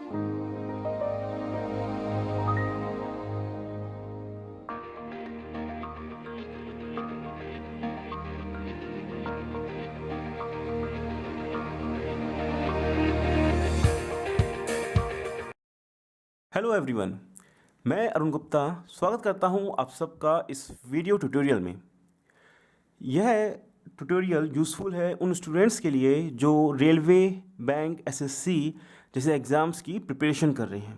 Hello everyone, मैं अरुण गुप्ता स्वागत करता हूं आप सबका इस वीडियो ट्यूटोरियल में। यह ट्यूटोरियल यूज़फुल है उन स्टूडेंट्स के लिए जो रेलवे, बैंक, एसएससी जैसे एग्ज़ाम्स की प्रिपरेशन कर रहे हैं।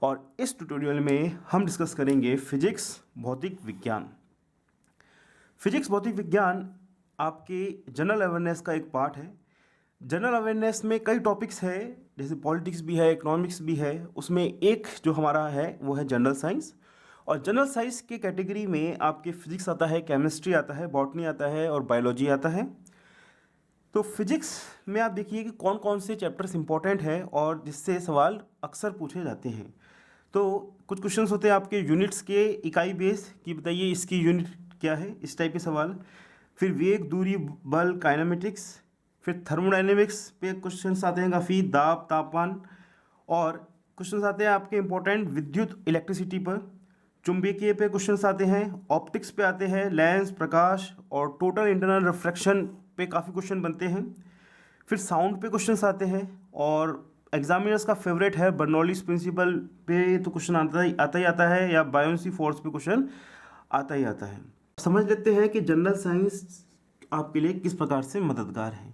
और इस ट्यूटोरियल में हम डिस्कस करेंगे फिजिक्स, भौतिक विज्ञान। फिजिक्स, भौतिक विज्ञान आपके जनरल अवेयरनेस का एक पार्ट है। जनरल अवेयरनेस में कई टॉपिक्स है, जैसे पॉलिटिक्स भी है, इकोनॉमिक्स भी है। उसमें एक जो हमारा है वो है जनरल साइंस। और जनरल साइंस के कैटेगरी में आपके फिजिक्स आता है, केमिस्ट्री आता है, बॉटनी आता है और बायोलॉजी आता है। तो फिजिक्स में आप देखिए कि कौन कौन से चैप्टर्स इंपॉर्टेंट हैं और जिससे सवाल अक्सर पूछे जाते हैं। तो कुछ क्वेश्चंस होते हैं आपके यूनिट्स के, इकाई बेस कि बताइए इसकी यूनिट क्या है, इस टाइप के सवाल। फिर वेग, दूरी, बल, काइनेमेटिक्स। फिर थर्मोडाइनेमिक्स पे क्वेश्चंस आते हैं काफ़ी, दाब, तापमान। और क्वेश्चंस आते हैं आपके इंपॉर्टेंट विद्युत, इलेक्ट्रिसिटी पर। चुंबकीय पे क्वेश्चंस आते हैं, ऑप्टिक्स पे आते हैं, लेंस, प्रकाश और टोटल इंटरनल रिफ्रैक्शन पे काफ़ी क्वेश्चन बनते हैं। फिर साउंड पे क्वेश्चंस आते हैं। और एग्जामिनर्स का फेवरेट है बर्नौलीज प्रिंसिपल पे तो क्वेश्चन आता है, या बायोन्सी फोर्स पे क्वेश्चन आता ही आता है। समझ लेते हैं कि जनरल साइंस आपके लिए किस प्रकार से मददगार है।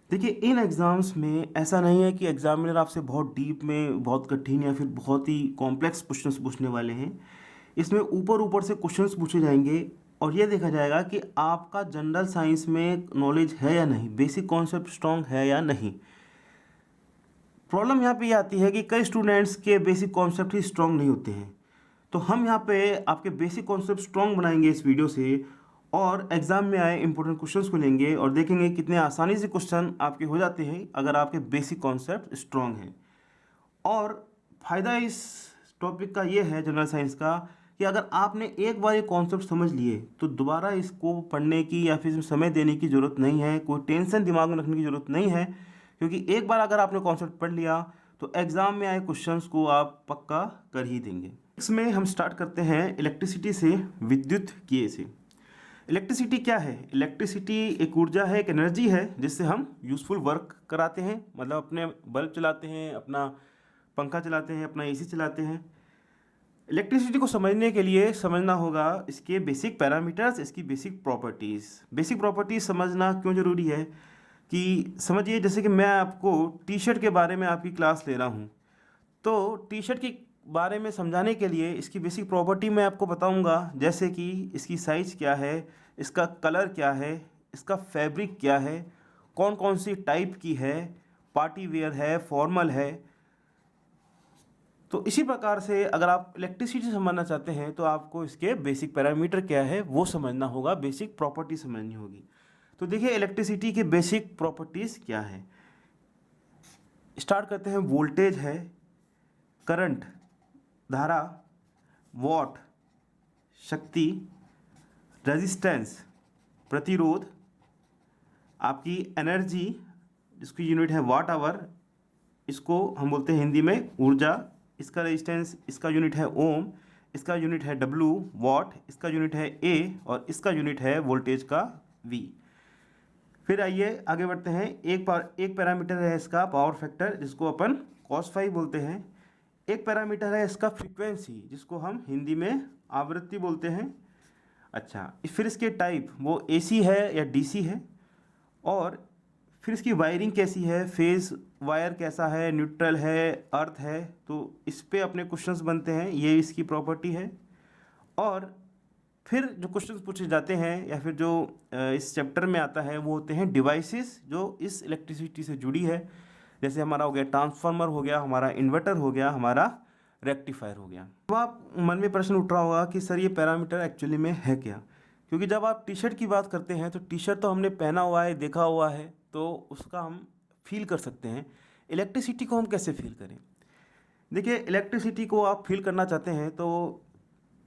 देखिए, इन एग्ज़ाम्स में ऐसा नहीं है कि एग्जामिनर आपसे बहुत डीप में, बहुत कठिन या फिर बहुत ही कॉम्प्लेक्स क्वेश्चंस पूछने वाले हैं। इसमें ऊपर ऊपर से क्वेश्चंस पूछे जाएंगे और ये देखा जाएगा कि आपका जनरल साइंस में नॉलेज है या नहीं, बेसिक कॉन्सेप्ट स्ट्रॉन्ग है या नहीं। प्रॉब्लम यहाँ पे ये आती है कि कई स्टूडेंट्स के बेसिक कॉन्सेप्ट ही स्ट्रॉन्ग नहीं होते हैं। तो हम यहाँ पे आपके बेसिक कॉन्सेप्ट स्ट्रॉन्ग बनाएंगे इस वीडियो से, और एग्ज़ाम में आए इंपॉर्टेंट क्वेश्चंस को लेंगे और देखेंगे कितने आसानी से क्वेश्चन आपके हो जाते हैं अगर आपके बेसिक कॉन्सेप्ट स्ट्रॉन्ग हैं। और फ़ायदा इस टॉपिक का ये है जनरल साइंस का कि अगर आपने एक बार ये कॉन्सेप्ट समझ लिए तो दोबारा इसको पढ़ने की या फिर समय देने की ज़रूरत नहीं है, कोई टेंशन दिमाग में रखने की ज़रूरत नहीं है। क्योंकि एक बार अगर आपने कॉन्सेप्ट पढ़ लिया तो एग्ज़ाम में आए क्वेश्चंस को आप पक्का कर ही देंगे। इसमें हम स्टार्ट करते हैं इलेक्ट्रिसिटी से, विद्युत किए से। इलेक्ट्रिसिटी क्या है? इलेक्ट्रिसिटी एक ऊर्जा है, एक एनर्जी है जिससे हम यूज़फुल वर्क कराते हैं। मतलब अपने बल्ब चलाते हैं, अपना पंखा चलाते हैं, अपना एसी चलाते हैं। इलेक्ट्रिसिटी को समझने के लिए समझना होगा इसके बेसिक पैरामीटर्स, इसकी बेसिक प्रॉपर्टीज़। बेसिक प्रॉपर्टीज़ समझना क्यों ज़रूरी है कि समझिए, जैसे कि मैं आपको टी शर्ट के बारे में आपकी क्लास ले रहा हूँ, तो टी शर्ट के बारे में समझाने के लिए इसकी बेसिक प्रॉपर्टी मैं आपको बताऊंगा, जैसे कि इसकी साइज़ क्या है, इसका कलर क्या है, इसका फैब्रिक क्या है, कौन कौन सी टाइप की है, पार्टी वेयर है, फॉर्मल है। तो इसी प्रकार से अगर आप इलेक्ट्रिसिटी समझना चाहते हैं तो आपको इसके बेसिक पैरामीटर क्या है वो समझना होगा, बेसिक प्रॉपर्टी समझनी होगी। तो देखिए, इलेक्ट्रिसिटी के बेसिक प्रॉपर्टीज़ क्या है। स्टार्ट करते हैं। वोल्टेज है, करंट, धारा, वॉट, शक्ति, रेजिस्टेंस, प्रतिरोध, आपकी एनर्जी जिसकी यूनिट है वाट आवर, इसको हम बोलते हैं हिंदी में ऊर्जा। इसका रेजिस्टेंस, इसका यूनिट है ओम, इसका यूनिट है डब्लू, वॉट, इसका यूनिट है ए और इसका यूनिट है वोल्टेज का वी। फिर आइए आगे बढ़ते हैं। एक पैरामीटर है इसका पावर फैक्टर, जिसको अपन cos फाई बोलते हैं। एक पैरामीटर है इसका फ्रीक्वेंसी, जिसको हम हिंदी में आवृत्ति बोलते हैं। अच्छा, फिर इसके टाइप वो एसी है या डीसी है। और फिर इसकी वायरिंग कैसी है, फेज़ वायर कैसा है, न्यूट्रल है, अर्थ है। तो इस पे अपने क्वेश्चंस बनते हैं, ये इसकी प्रॉपर्टी है। और फिर जो क्वेश्चंस पूछे जाते हैं या फिर जो इस चैप्टर में आता है वो होते हैं डिवाइसेस जो इस इलेक्ट्रिसिटी से जुड़ी है। जैसे हमारा हो गया ट्रांसफार्मर, हो गया हमारा इन्वर्टर, हो गया हमारा रेक्टिफायर हो गया। अब आप मन में प्रश्न उठ रहा होगा कि सर ये पैरामीटर एक्चुअली में है क्या। क्योंकि जब आप टी शर्ट की बात करते हैं तो टी शर्ट तो हमने पहना हुआ है, देखा हुआ है, तो उसका हम फील कर सकते हैं। इलेक्ट्रिसिटी को हम कैसे फील करें? देखिए, इलेक्ट्रिसिटी को आप फील करना चाहते हैं तो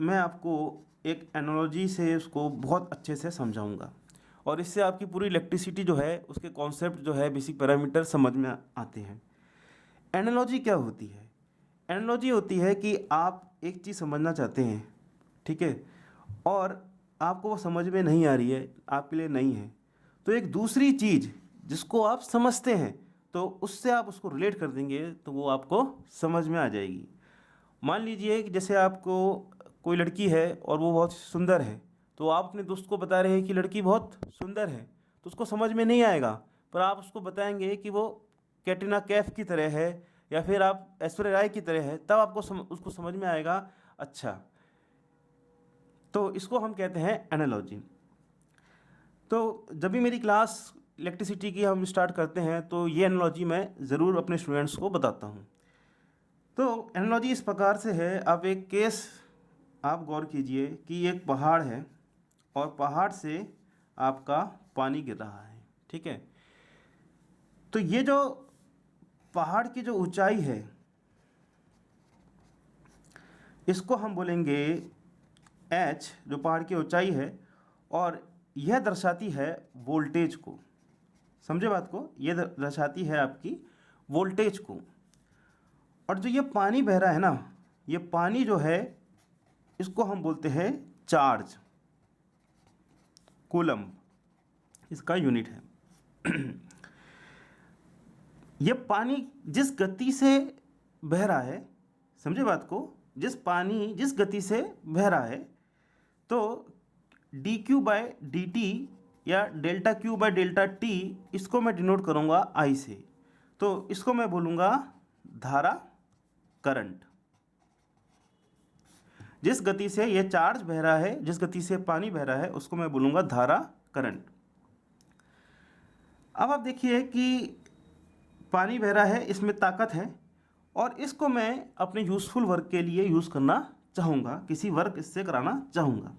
मैं आपको एक एनालॉजी से उसको बहुत अच्छे से समझाऊंगा और इससे आपकी पूरी इलेक्ट्रिसिटी जो है उसके कॉन्सेप्ट जो है, बेसिक पैरामीटर समझ में आते हैं। एनालॉजी क्या होती है? एनालॉजी होती है कि आप एक चीज़ समझना चाहते हैं, ठीक है, और आपको वो समझ में नहीं आ रही है, आपके लिए नहीं है, तो एक दूसरी चीज़ जिसको आप समझते हैं, तो उससे आप उसको रिलेट कर देंगे तो वो आपको समझ में आ जाएगी। मान लीजिए कि जैसे आपको कोई लड़की है और वो बहुत सुंदर है, तो आप अपने दोस्त को बता रहे हैं कि लड़की बहुत सुंदर है, तो उसको समझ में नहीं आएगा, पर आप उसको बताएंगे कि वो कैटरीना कैफ की तरह है या फिर आप ऐश्वर्या राय की तरह है, तब आपको उसको समझ में आएगा। अच्छा, तो इसको हम कहते हैं एनालॉजी। तो जब भी मेरी क्लास इलेक्ट्रिसिटी की हम स्टार्ट करते हैं तो ये एनालॉजी मैं ज़रूर अपने स्टूडेंट्स को बताता हूँ। तो एनालॉजी इस प्रकार से है, आप एक केस आप गौर कीजिए कि एक पहाड़ है और पहाड़ से आपका पानी गिर रहा है, ठीक है। तो ये जो पहाड़ की जो ऊंचाई है, इसको हम बोलेंगे एच, जो पहाड़ की ऊंचाई है, और यह दर्शाती है वोल्टेज को। समझे बात को? यह दर्शाती है आपकी वोल्टेज को। और जो ये पानी बह रहा है ना, ये पानी जो है इसको हम बोलते हैं चार्ज, कूलम इसका यूनिट है। ये पानी जिस गति से बह रहा है, समझे बात को, पानी जिस गति से बह रहा है, तो D Q by D T या delta Q by delta T, इसको मैं डिनोट करूँगा आई से, तो इसको मैं बोलूँगा धारा, करंट। जिस गति से ये चार्ज बह रहा है, जिस गति से पानी बह रहा है, उसको मैं बोलूँगा धारा, करंट। अब आप देखिए कि पानी बह रहा है, इसमें ताकत है, और इसको मैं अपने यूज़फुल वर्क के लिए यूज़ करना चाहूँगा, किसी वर्क इससे कराना चाहूँगा।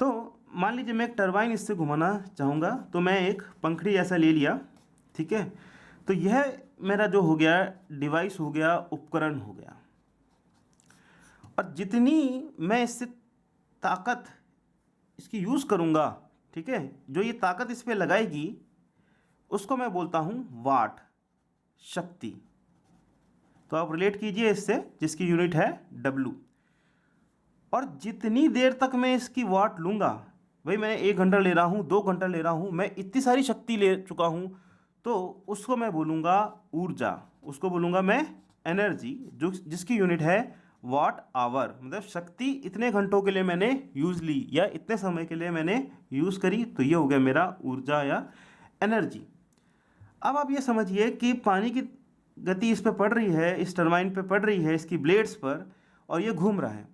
तो मान लीजिए मैं एक टरबाइन इससे घुमाना चाहूँगा, तो मैं एक पंखड़ी ऐसा ले लिया, ठीक है। तो यह मेरा जो हो गया डिवाइस हो गया, उपकरण हो गया, और जितनी मैं इससे ताकत इसकी यूज़ करूँगा, ठीक है, जो ये ताकत इस पर लगाएगी, उसको मैं बोलता हूँ वाट, शक्ति। तो आप रिलेट कीजिए इससे, जिसकी यूनिट है डब्लू। और जितनी देर तक मैं इसकी वाट लूँगा, भाई मैं 1 घंटा ले रहा हूँ, 2 घंटा ले रहा हूँ, मैं इतनी सारी शक्ति ले चुका हूँ, तो उसको मैं बोलूँगा ऊर्जा, उसको बोलूँगा मैं एनर्जी, जो जिसकी यूनिट है वाट आवर। मतलब शक्ति इतने घंटों के लिए मैंने यूज़ ली या इतने समय के लिए मैंने यूज़ करी, तो ये हो गया मेरा ऊर्जा या एनर्जी। अब आप ये समझिए कि पानी की गति इस पर पड़ रही है, इस टरबाइन पे पड़ रही है, इसकी ब्लेड्स पर, और ये घूम रहा है।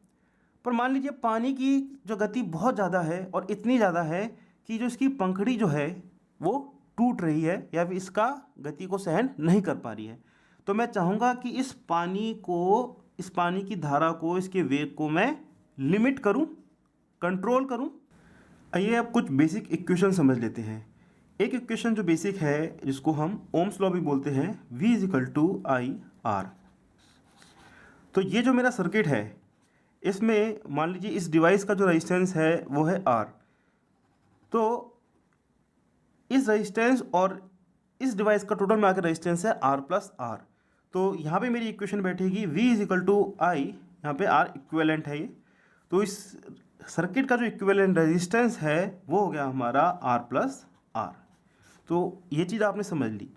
पर मान लीजिए पानी की जो गति बहुत ज़्यादा है, और इतनी ज़्यादा है कि जो इसकी पंखड़ी जो है वो टूट रही है या फिर इसका गति को सहन नहीं कर पा रही है। तो मैं चाहूँगा कि इस पानी की धारा को, इसके वेग को मैं लिमिट करूँ, कंट्रोल करूँ। आइए अब कुछ बेसिक इक्वेशन समझ लेते हैं। एक इक्वेशन जो बेसिक है, जिसको हम ओम्स लॉ भी बोलते हैं, V = I/R। तो ये जो मेरा सर्किट है, इसमें मान लीजिए इस डिवाइस का जो रेजिस्टेंस है वो है R। तो इस रेजिस्टेंस और इस डिवाइस का टोटल मिलाकर रेजिस्टेंस है R+R। तो यहाँ पे मेरी इक्वेशन बैठेगी V = I, यहाँ पे R इक्विवेलेंट है ये। तो इस सर्किट का जो इक्विवेलेंट रेजिस्टेंस है वो हो गया हमारा R+R। तो ये चीज़ आपने समझ ली।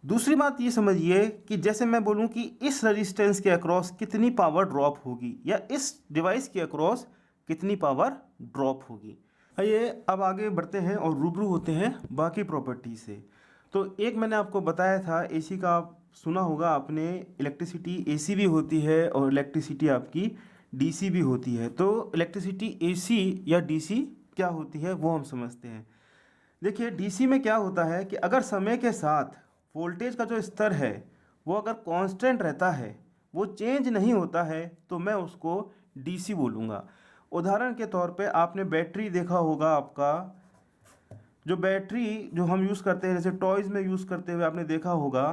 दूसरी बात ये समझिए कि जैसे मैं बोलूँ कि इस रेजिस्टेंस के अक्रॉस कितनी पावर ड्रॉप होगी, या इस डिवाइस के अक्रॉस कितनी पावर ड्रॉप होगी। आइए अब आगे बढ़ते हैं और रूबरू होते हैं बाकी प्रॉपर्टी से। तो एक मैंने आपको बताया था एसी का, आप सुना होगा आपने, इलेक्ट्रिसिटी एसी भी होती है और इलेक्ट्रिसिटी आपकी डीसी भी होती है। तो इलेक्ट्रिसिटी एसी या डीसी क्या होती है वो हम समझते हैं। देखिए डीसी में क्या होता है कि अगर समय के साथ वोल्टेज का जो स्तर है वो अगर कांस्टेंट रहता है, वो चेंज नहीं होता है, तो मैं उसको डीसी बोलूँगा। उदाहरण के तौर पे आपने बैटरी देखा होगा, आपका जो बैटरी जो हम यूज़ करते हैं, जैसे टॉयज़ में यूज़ करते हुए आपने देखा होगा,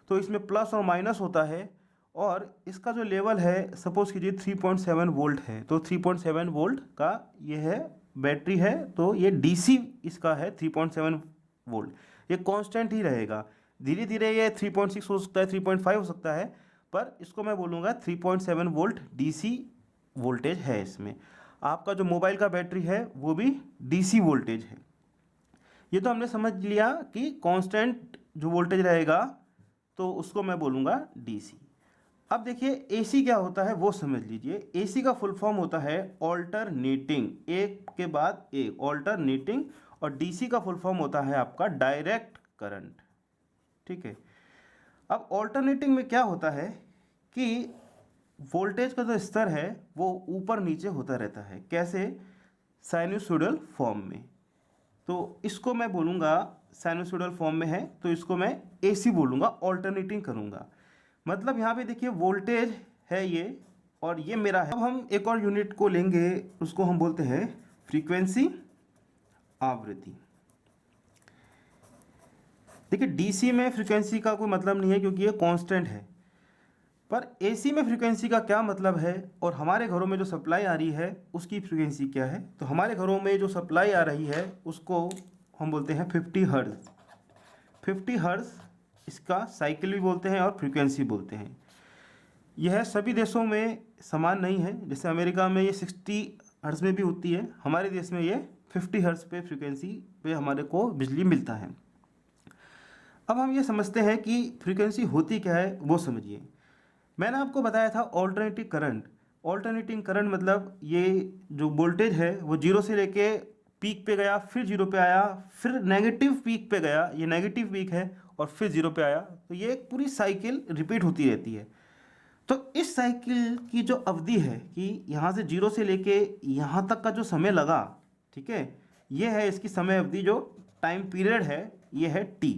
तो इसमें प्लस और माइनस होता है, और इसका जो लेवल है सपोज़ कीजिए 3.7 वोल्ट है, तो 3.7 वोल्ट का ये है बैटरी है, तो ये डीसी इसका है 3.7 वोल्ट, ये कांस्टेंट ही रहेगा। धीरे धीरे ये 3.6 हो सकता है, 3.5 हो सकता है, पर इसको मैं बोलूँगा 3.7 वोल्ट डीसी वोल्टेज है इसमें। आपका जो मोबाइल का बैटरी है वो भी डीसी वोल्टेज है। ये तो हमने समझ लिया कि कांस्टेंट जो वोल्टेज रहेगा तो उसको मैं बोलूँगा डीसी। अब देखिए एसी क्या होता है वो समझ लीजिए। एसी का फुल फॉर्म होता है ऑल्टरनेटिंग, एक के बाद एक, ऑल्टरनेटिंग। और डीसी का फुल फॉर्म होता है आपका डायरेक्ट करंट। ठीक है। अब ऑल्टरनेटिंग में क्या होता है कि वोल्टेज का जो स्तर है वो ऊपर नीचे होता रहता है। कैसे? साइनसोइडल फॉर्म में। तो इसको मैं बोलूँगा साइनसोइडल फॉर्म में है तो इसको मैं एसी बोलूँगा, ऑल्टरनेटिंग करूँगा। मतलब यहाँ पे देखिए वोल्टेज है ये और ये मेरा है। अब हम एक और यूनिट को लेंगे, उसको हम बोलते हैं फ्रीक्वेंसी, आवृत्ति। देखिए डीसी में फ्रीक्वेंसी का कोई मतलब नहीं है क्योंकि ये कांस्टेंट है, पर एसी में फ्रीक्वेंसी का क्या मतलब है और हमारे घरों में जो सप्लाई आ रही है उसकी फ्रीक्वेंसी क्या है। तो हमारे घरों में जो सप्लाई आ रही है उसको हम बोलते हैं 50 हर्ट्ज। 50 हर्ट्ज इसका साइकिल भी बोलते हैं और फ्रीक्वेंसी बोलते हैं। यह सभी देशों में समान नहीं है। जैसे अमेरिका में ये 60 हर्ट्ज में भी होती है, हमारे देश में ये 50 हर्ट्ज पे फ्रीक्वेंसी पे हमारे को बिजली मिलता है। अब हम ये समझते हैं कि फ्रीक्वेंसी होती क्या है वो समझिए। मैंने आपको बताया था ऑल्टरनेटिंग करंट। ऑल्टरनेटिंग करंट मतलब ये जो वोल्टेज है वो जीरो से लेके पीक पे गया, फिर जीरो पे आया, फिर नेगेटिव पीक पे गया, ये नेगेटिव पीक है, और फिर जीरो पे आया। तो ये एक पूरी साइकिल रिपीट होती रहती है। तो इस साइकिल की जो अवधि है कि यहाँ से जीरो से लेके यहाँ तक का जो समय लगा, ठीक है, ये है इसकी समय अवधि। जो टाइम पीरियड है ये है टी,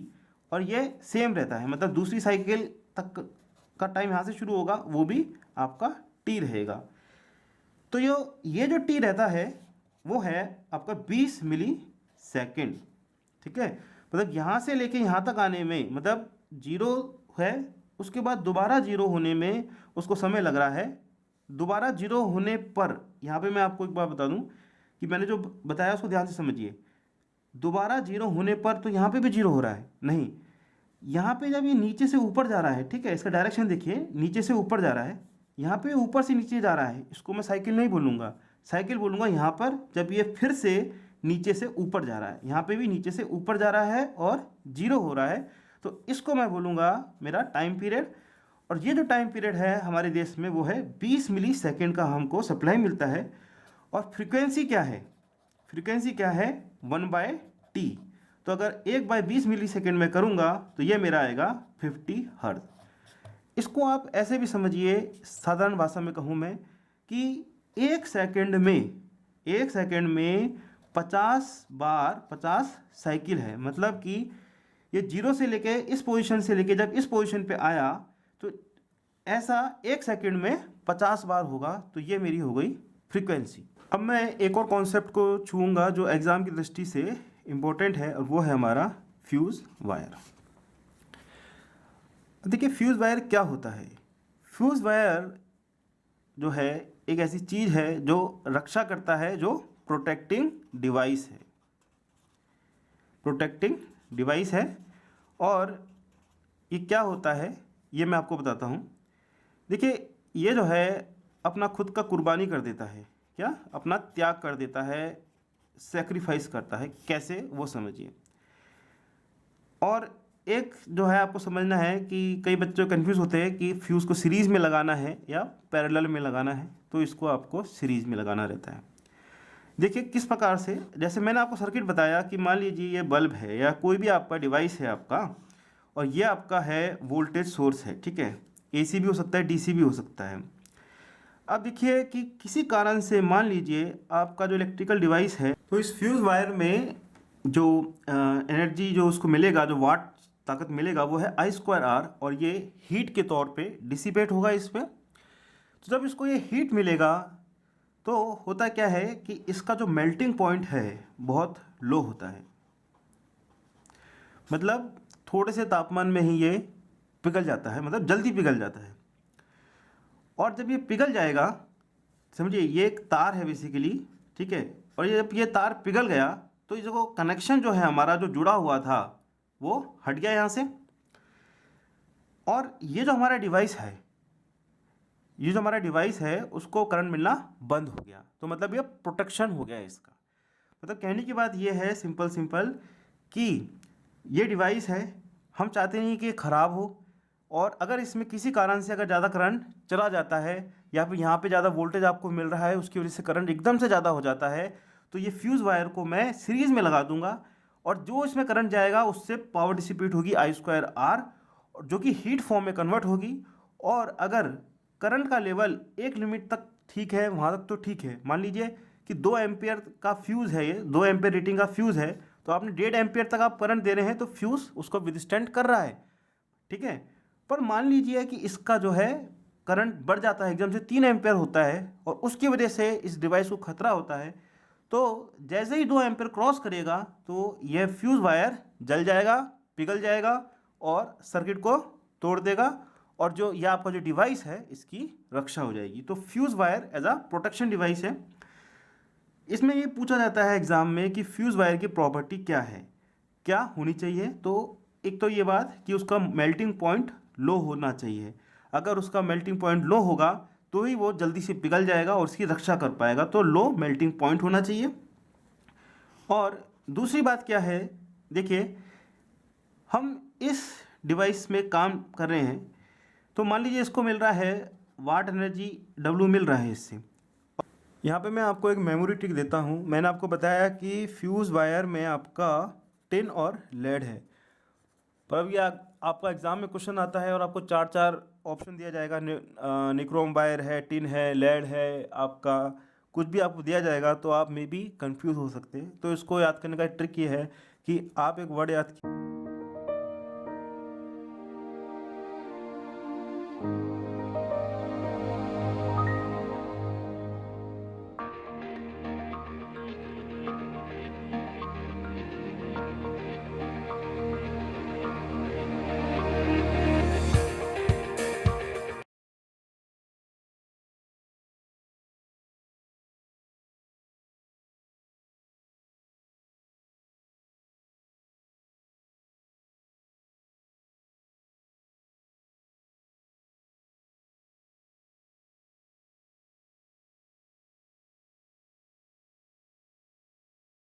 और ये सेम रहता है। मतलब दूसरी साइकिल तक का टाइम यहाँ से शुरू होगा वो भी आपका टी रहेगा। तो ये जो टी रहता है वो है आपका 20 मिली सेकेंड। ठीक है। मतलब यहाँ से लेके यहाँ तक आने में, मतलब जीरो है उसके बाद दोबारा जीरो होने में उसको समय लग रहा है। दोबारा जीरो होने पर, यहाँ पे मैं आपको एक बात बता दूं कि मैंने जो बताया उसको ध्यान से समझिए। दोबारा जीरो होने पर तो यहाँ पे भी जीरो हो रहा है नहीं, यहाँ पे जब ये नीचे से ऊपर जा रहा है, ठीक है, इसका डायरेक्शन देखिए, नीचे से ऊपर जा रहा है, यहाँ पे ऊपर से नीचे जा रहा है, इसको मैं साइकिल नहीं बोलूँगा, साइकिल बोलूँगा यहाँ पर जब ये फिर से नीचे से ऊपर जा रहा है। यहाँ पे भी नीचे से ऊपर जा रहा है और जीरो हो रहा है, तो इसको मैं बोलूँगा मेरा टाइम पीरियड। और ये जो टाइम पीरियड है हमारे देश में वो है 20 मिली सेकेंड का हमको सप्लाई मिलता है। और फ्रिक्वेंसी क्या है? फ्रिक्वेंसी क्या है? 1/t। तो अगर 1/20 मिली सेकेंड में करूँगा तो ये मेरा आएगा 50 हर्ट्ज। इसको आप ऐसे भी समझिए, साधारण भाषा में कहूँ मैं कि एक सेकेंड में 50 बार 50 साइकिल है। मतलब कि ये जीरो से लेके इस पोजीशन से लेके जब इस पोजीशन पे आया तो ऐसा एक सेकेंड में 50 बार होगा। तो ये मेरी हो गई फ्रीक्वेंसी। अब मैं एक और कॉन्सेप्ट को छूऊंगा जो एग्ज़ाम की दृष्टि से इम्पोर्टेंट है, और वो है हमारा फ्यूज़ वायर। देखिए फ्यूज़ वायर क्या होता है। फ्यूज़ वायर जो है एक ऐसी चीज़ है जो रक्षा करता है, जो प्रोटेक्टिंग डिवाइस है, प्रोटेक्टिंग डिवाइस है। और ये क्या होता है ये मैं आपको बताता हूँ। देखिए ये जो है अपना खुद का कुर्बानी कर देता है, क्या अपना त्याग कर देता है, सेक्रीफाइस करता है। कैसे वो समझिए। और एक जो है आपको समझना है कि कई बच्चे कंफ्यूज होते हैं कि फ्यूज़ को सीरीज़ में लगाना है या पैरेलल में लगाना है। तो इसको आपको सीरीज़ में लगाना रहता है। देखिए किस प्रकार से, जैसे मैंने आपको सर्किट बताया कि मान लीजिए ये बल्ब है या कोई भी आपका डिवाइस है आपका, और ये आपका है वोल्टेज सोर्स है, ठीक है, एसी भी हो सकता है, डीसी भी हो सकता है। अब देखिए कि किसी कारण से मान लीजिए आपका जो इलेक्ट्रिकल डिवाइस है, तो इस फ्यूज़ वायर में जो एनर्जी जो उसको मिलेगा, जो वाट ताकत मिलेगा वो है I²R, और ये हीट के तौर पे डिसिपेट होगा इस पर। तो जब इसको ये हीट मिलेगा तो होता क्या है कि इसका जो मेल्टिंग पॉइंट है बहुत लो होता है। मतलब थोड़े से तापमान में ही ये पिघल जाता है, मतलब जल्दी पिघल जाता है। और जब ये पिघल जाएगा, समझिए ये एक तार है बेसिकली, ठीक है, और ये जब ये तार पिघल गया तो ये जो कनेक्शन जो है हमारा जो जुड़ा हुआ था वो हट गया यहाँ से। और ये जो हमारा डिवाइस है उसको करंट मिलना बंद हो गया, तो मतलब ये प्रोटेक्शन हो गया है इसका। मतलब कहने की बात ये है सिंपल कि ये डिवाइस है, हम चाहते नहीं कि ये ख़राब हो, और अगर इसमें किसी कारण से अगर ज़्यादा करंट चला जाता है या फिर यहाँ पे ज़्यादा वोल्टेज आपको मिल रहा है, उसकी वजह से करंट एकदम से ज़्यादा हो जाता है, तो ये फ्यूज़ वायर को मैं सीरीज़ में लगा दूंगा, और जो इसमें करंट जाएगा उससे पावर डिसिपेट होगी I²R, जो कि हीट फॉर्म में कन्वर्ट होगी। और अगर करंट का लेवल एक लिमिट तक ठीक है, वहाँ तक तो ठीक है। मान लीजिए कि 2 एम्पियर का फ्यूज़ है, ये 2 एम्पियर रेटिंग का फ्यूज़ है, तो आपने 1.5 एम्पियर तक आप करंट दे रहे हैं तो फ्यूज़ उसको विदस्टैंड कर रहा है, ठीक है। पर मान लीजिए कि इसका जो है करंट बढ़ जाता है, एकदम से 3 एम्पियर होता है, और उसकी वजह से इस डिवाइस को खतरा होता है, तो जैसे ही 2 एम्पियर क्रॉस करेगा तो यह फ्यूज़ वायर जल जाएगा, पिघल जाएगा और सर्किट को तोड़ देगा, और जो यह आपका जो डिवाइस है इसकी रक्षा हो जाएगी। तो fuse wire as a protection device है। इसमें ये पूछा जाता है एग्ज़ाम में कि फ्यूज़ वायर की प्रॉपर्टी क्या है, क्या होनी चाहिए। तो एक तो ये बात कि उसका मेल्टिंग पॉइंट लो होना चाहिए। अगर उसका मेल्टिंग पॉइंट लो होगा तो ही वो जल्दी से पिघल जाएगा और उसकी रक्षा कर पाएगा, तो लो मेल्टिंग पॉइंट होना चाहिए। और दूसरी बात क्या है, देखिए हम इस डिवाइस में काम कर रहे हैं, तो मान लीजिए इसको मिल रहा है वाट एनर्जी W मिल रहा है इससे। यहाँ पे मैं आपको एक मेमोरी ट्रिक देता हूँ। मैंने आपको बताया कि फ्यूज़ वायर में आपका टिन और लेड है, पर अब ये आपका एग्ज़ाम में क्वेश्चन आता है और आपको चार चार ऑप्शन दिया जाएगा, निक्रोम वायर है, टिन है, लेड है, आपका कुछ भी आपको दिया जाएगा, तो आप मे बी कंफ्यूज हो सकते हैं। तो इसको याद करने का ट्रिक ये है कि आप एक वर्ड याद